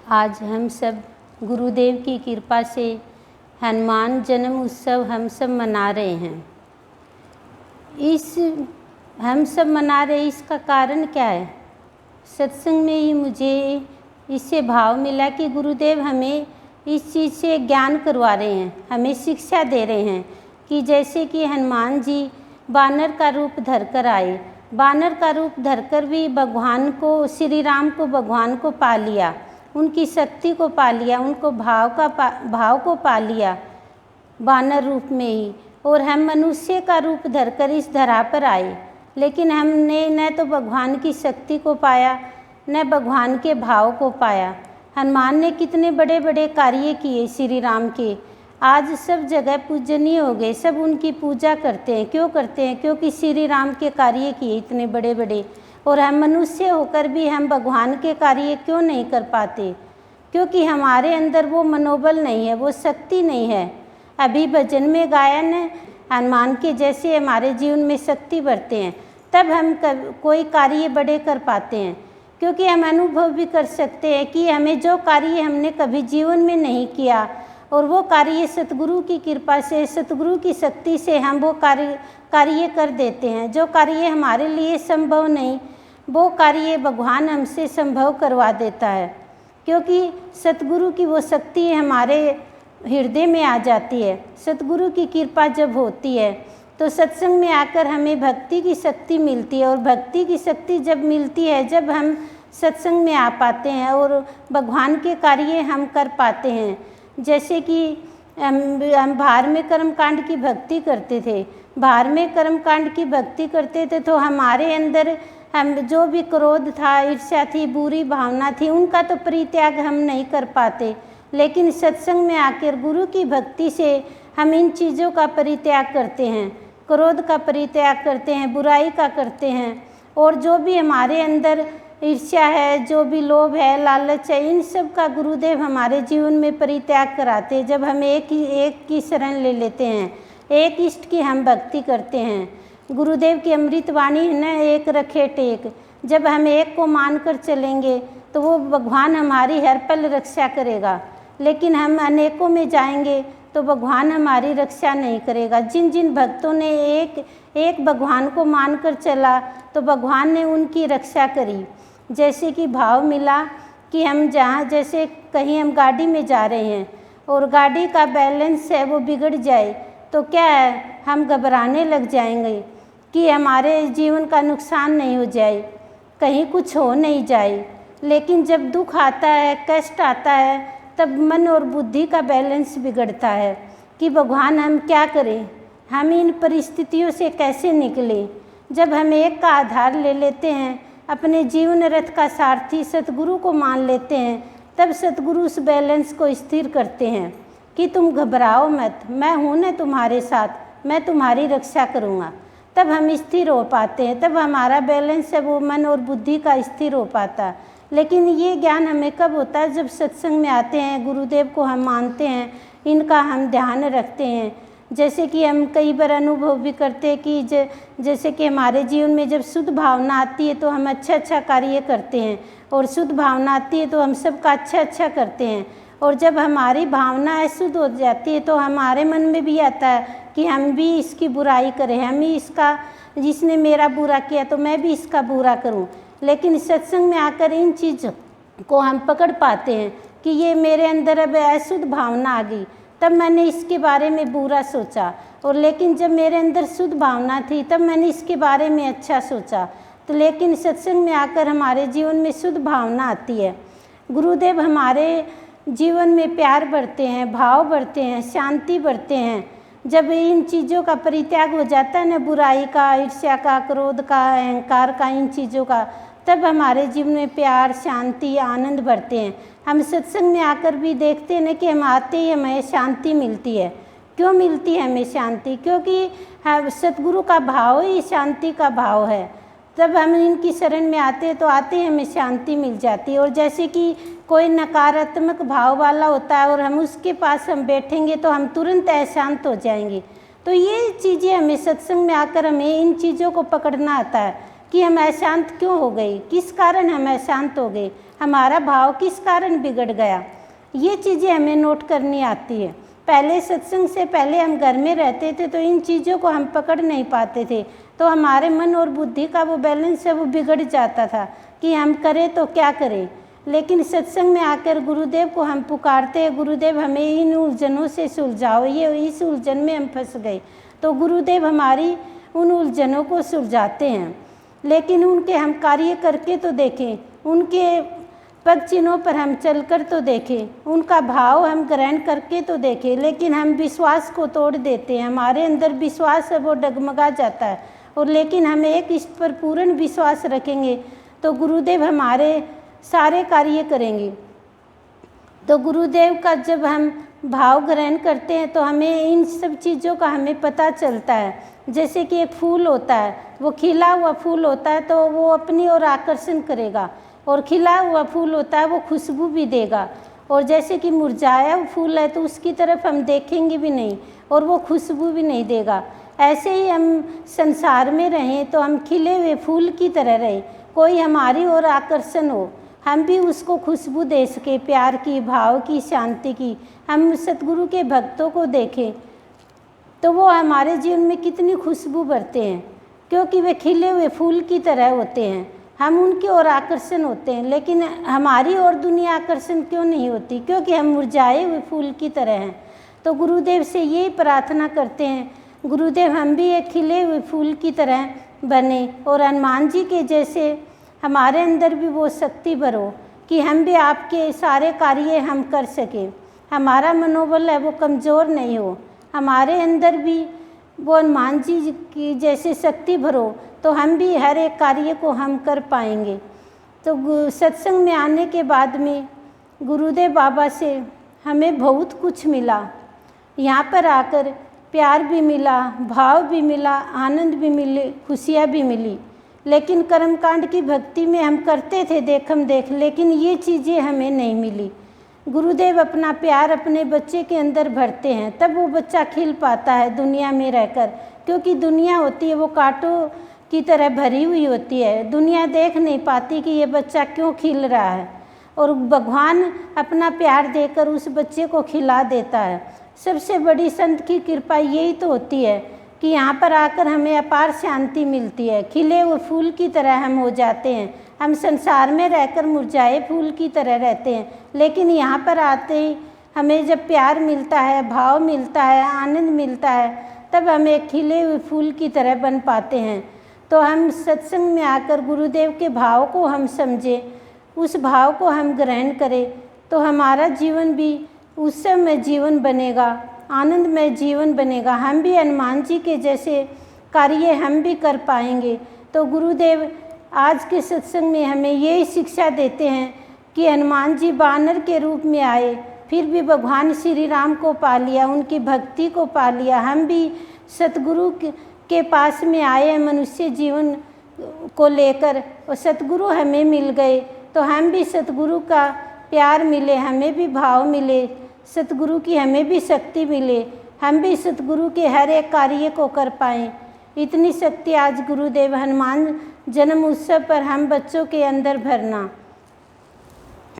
आज हम सब गुरुदेव की कृपा से हनुमान जन्म उत्सव हम सब मना रहे हैं। हम सब मना रहे इसका कारण क्या है? सत्संग में ही मुझे इससे भाव मिला कि गुरुदेव हमें इस चीज़ से ज्ञान करवा रहे हैं, हमें शिक्षा दे रहे हैं कि जैसे कि हनुमान जी बानर का रूप धरकर आए, बानर का रूप धरकर भी भगवान को, श्री राम को, भगवान को पा लिया, उनकी शक्ति को पा लिया, उनको भाव को पा लिया बानर रूप में ही। और हम मनुष्य का रूप धरकर इस धरा पर आए, लेकिन हमने न तो भगवान की शक्ति को पाया न भगवान के भाव को पाया। हनुमान ने कितने बड़े बड़े कार्य किए श्री राम के, आज सब जगह पूजनीय हो गए, सब उनकी पूजा करते हैं। क्यों करते हैं? क्योंकि श्री राम के कार्य किए इतने बड़े बड़े। और हम मनुष्य होकर भी हम भगवान के कार्य क्यों नहीं कर पाते? क्योंकि हमारे अंदर वो मनोबल नहीं है, वो शक्ति नहीं है। अभी भजन में गायन हनुमान के जैसे हमारे जीवन में शक्ति बढ़ते हैं, तब हम कोई कार्य बड़े कर पाते हैं। क्योंकि हम अनुभव भी कर सकते हैं कि हमें जो कार्य हमने कभी जीवन में नहीं किया और वो कार्य सतगुरु की कृपा से, सतगुरु की शक्ति से हम वो कार्य कर देते हैं। जो कार्य हमारे लिए संभव नहीं, वो कार्य भगवान हमसे संभव करवा देता है। क्योंकि सतगुरु की वो शक्ति हमारे हृदय में आ जाती है। सतगुरु की कृपा जब होती है तो सत्संग में आकर हमें भक्ति की शक्ति मिलती है। और भक्ति की शक्ति जब मिलती है, जब हम सत्संग में आ पाते हैं और भगवान के कार्य हम कर पाते हैं। जैसे कि हम धार्मिक कर्मकांड की भक्ति करते थे, धार्मिक कर्मकांड की भक्ति करते थे तो हमारे अंदर हम जो भी क्रोध था, ईर्ष्या थी, बुरी भावना थी, उनका तो परित्याग हम नहीं कर पाते। लेकिन सत्संग में आकर गुरु की भक्ति से हम इन चीज़ों का परित्याग करते हैं, क्रोध का परित्याग करते हैं, बुराई का करते हैं। और जो भी हमारे अंदर ईर्ष्या है, जो भी लोभ है, लालच है, इन सब का गुरुदेव हमारे जीवन में परित्याग कराते हैं। जब हम एक की शरण ले लेते हैं, एक इष्ट की हम भक्ति करते हैं। गुरुदेव की अमृत वाणी है ना, एक रखे टेक। जब हम एक को मानकर चलेंगे तो वो भगवान हमारी हर पल रक्षा करेगा। लेकिन हम अनेकों में जाएंगे तो भगवान हमारी रक्षा नहीं करेगा। जिन जिन भक्तों ने एक भगवान को मानकर चला तो भगवान ने उनकी रक्षा करी। जैसे कि भाव मिला कि हम जहाँ, जैसे कहीं हम गाड़ी में जा रहे हैं और गाड़ी का बैलेंस है वो बिगड़ जाए तो क्या है, हम घबराने लग जाएंगे कि हमारे जीवन का नुकसान नहीं हो जाए, कहीं कुछ हो नहीं जाए। लेकिन जब दुख आता है, कष्ट आता है, तब मन और बुद्धि का बैलेंस बिगड़ता है कि भगवान हम क्या करें, हम इन परिस्थितियों से कैसे निकलें। जब हम एक का आधार ले लेते हैं, अपने जीवन रथ का सारथी सतगुरु को मान लेते हैं, तब सतगुरु उस बैलेंस को स्थिर करते हैं कि तुम घबराओ मत, मैं हूँ ना तुम्हारे साथ, मैं तुम्हारी रक्षा करूँगा। तब हम स्थिर हो पाते हैं, तब हमारा बैलेंस है वो मन और बुद्धि का स्थिर हो पाता है। लेकिन ये ज्ञान हमें कब होता है? जब सत्संग में आते हैं, गुरुदेव को हम मानते हैं, इनका हम ध्यान रखते हैं। जैसे कि हम कई बार अनुभव भी करते हैं कि जैसे कि हमारे जीवन में जब शुद्ध भावना आती है तो हम अच्छा कार्य करते हैं, और शुद्ध भावना आती है तो हम सबका अच्छा करते हैं। और जब हमारी भावना अशुद्ध हो जाती है तो हमारे मन में भी आता है कि हम भी इसकी बुराई करें, हम ही इसका, जिसने मेरा बुरा किया तो मैं भी इसका बुरा करूं। लेकिन सत्संग में आकर इन चीज़ों को हम पकड़ पाते हैं कि ये मेरे अंदर अब अशुद्ध भावना आ गई, तब मैंने इसके बारे में बुरा सोचा। और लेकिन जब मेरे अंदर शुद्ध भावना थी तब मैंने इसके बारे में अच्छा सोचा। तो लेकिन सत्संग में आकर हमारे जीवन में शुद्ध भावना आती है। गुरुदेव हमारे जीवन में प्यार बढ़ते हैं, भाव बढ़ते हैं, शांति बढ़ते हैं। जब इन चीज़ों का परित्याग हो जाता है ना, बुराई का, ईर्ष्या का, क्रोध का, अहंकार का, इन चीज़ों का, तब हमारे जीवन में प्यार, शांति, आनंद बढ़ते हैं। हम सत्संग में आकर भी देखते हैं ना कि हम आते ही हमें शांति मिलती है। क्यों मिलती है हमें शांति? क्योंकि सतगुरु का भाव ही शांति का भाव है। तब हम इनकी शरण में आते हैं तो आते ही हमें शांति मिल जाती है। और जैसे कि कोई नकारात्मक भाव वाला होता है और हम उसके पास हम बैठेंगे तो हम तुरंत अशांत हो जाएंगे। तो ये चीज़ें हमें सत्संग में आकर हमें इन चीज़ों को पकड़ना आता है कि हम अशांत क्यों हो गए, किस कारण हम अशांत हो गए। हमारा भाव किस कारण बिगड़ गया, ये चीज़ें हमें नोट करनी आती है। पहले सत्संग से पहले हम घर में रहते थे तो इन चीज़ों को हम पकड़ नहीं पाते थे, तो हमारे मन और बुद्धि का वो बैलेंस है वो बिगड़ जाता था कि हम करें तो क्या करें। लेकिन सत्संग में आकर गुरुदेव को हम पुकारते हैं, गुरुदेव हमें इन उलझनों से सुलझाओ, ये इस उलझन में हम फंस गए, तो गुरुदेव हमारी उन उलझनों को सुलझाते हैं। लेकिन उनके हम कार्य करके तो देखें, उनके पग चिन्हों पर हम चलकर तो देखें, उनका भाव हम ग्रहण करके तो देखें, लेकिन हम विश्वास को तोड़ देते हैं। हमारे अंदर विश्वास है वो डगमगा जाता है, और लेकिन हम एक इस पर पूर्ण विश्वास रखेंगे तो गुरुदेव हमारे सारे कार्य करेंगे। तो गुरुदेव का जब हम भाव ग्रहण करते हैं तो हमें इन सब चीज़ों का हमें पता चलता है। जैसे कि एक फूल होता है, वो खिला हुआ फूल होता है तो वो अपनी ओर आकर्षण करेगा, और खिला हुआ फूल होता है वो खुशबू भी देगा। और जैसे कि मुरझाया हुआ फूल है तो उसकी तरफ हम देखेंगे भी नहीं और वो खुशबू भी नहीं देगा। ऐसे ही हम संसार में रहें तो हम खिले हुए फूल की तरह रहें, कोई हमारी ओर आकर्षण हो, हम भी उसको खुशबू दे सके, प्यार की, भाव की, शांति की। हम सतगुरु के भक्तों को देखें तो वो हमारे जीवन में कितनी खुशबू भरते हैं, क्योंकि वे खिले हुए फूल की तरह होते हैं। हम उनकी ओर आकर्षण होते हैं, लेकिन हमारी ओर दुनिया आकर्षण क्यों नहीं होती, क्योंकि हम मुरझाए हुए फूल की तरह हैं। तो गुरुदेव से यही प्रार्थना करते हैं, गुरुदेव हम भी एक खिले हुए फूल की तरह बने, और हनुमान जी के जैसे हमारे अंदर भी वो शक्ति भरो कि हम भी आपके सारे कार्य हम कर सकें। हमारा मनोबल है वो कमज़ोर नहीं हो, हमारे अंदर भी वो हनुमान जी की जैसे शक्ति भरो, तो हम भी हर एक कार्य को हम कर पाएंगे। तो सत्संग में आने के बाद में गुरुदेव बाबा से हमें बहुत कुछ मिला। यहाँ पर आकर प्यार भी मिला, भाव भी मिला, आनंद भी मिले, खुशियाँ भी मिली। लेकिन कर्मकांड की भक्ति में हम करते थे देखम देख, लेकिन ये चीज़ें हमें नहीं मिली। गुरुदेव अपना प्यार अपने बच्चे के अंदर भरते हैं, तब वो बच्चा खिल पाता है दुनिया में रहकर, क्योंकि दुनिया होती है वो कांटों की तरह भरी हुई होती है। दुनिया देख नहीं पाती कि ये बच्चा क्यों खिल रहा है, और भगवान अपना प्यार देकर उस बच्चे को खिला देता है। सबसे बड़ी संत की कृपा यही तो होती है कि यहाँ पर आकर हमें अपार शांति मिलती है, खिले हुए फूल की तरह हम हो जाते हैं। हम संसार में रहकर मुरझाए फूल की तरह रहते हैं, लेकिन यहाँ पर आते ही हमें जब प्यार मिलता है, भाव मिलता है, आनंद मिलता है, तब हम एक खिले हुए फूल की तरह बन पाते हैं। तो हम सत्संग में आकर गुरुदेव के भाव को हम समझें, उस भाव को हम ग्रहण करें, तो हमारा जीवन भी उत्सवमय जीवन बनेगा, आनंदमय जीवन बनेगा। हम भी हनुमान जी के जैसे कार्य हम भी कर पाएंगे। तो गुरुदेव आज के सत्संग में हमें यही शिक्षा देते हैं कि हनुमान जी बानर के रूप में आए, फिर भी भगवान श्री राम को पा लिया, उनकी भक्ति को पा लिया। हम भी सतगुरु के पास में आए मनुष्य जीवन को लेकर, और सतगुरु हमें मिल गए, तो हम भी सतगुरु का प्यार मिले, हमें भी भाव मिले, सतगुरु की हमें भी शक्ति मिले, हम भी सतगुरु के हर एक कार्य को कर पाएँ। इतनी शक्ति आज गुरुदेव हनुमान जन्म उत्सव पर हम बच्चों के अंदर भरना।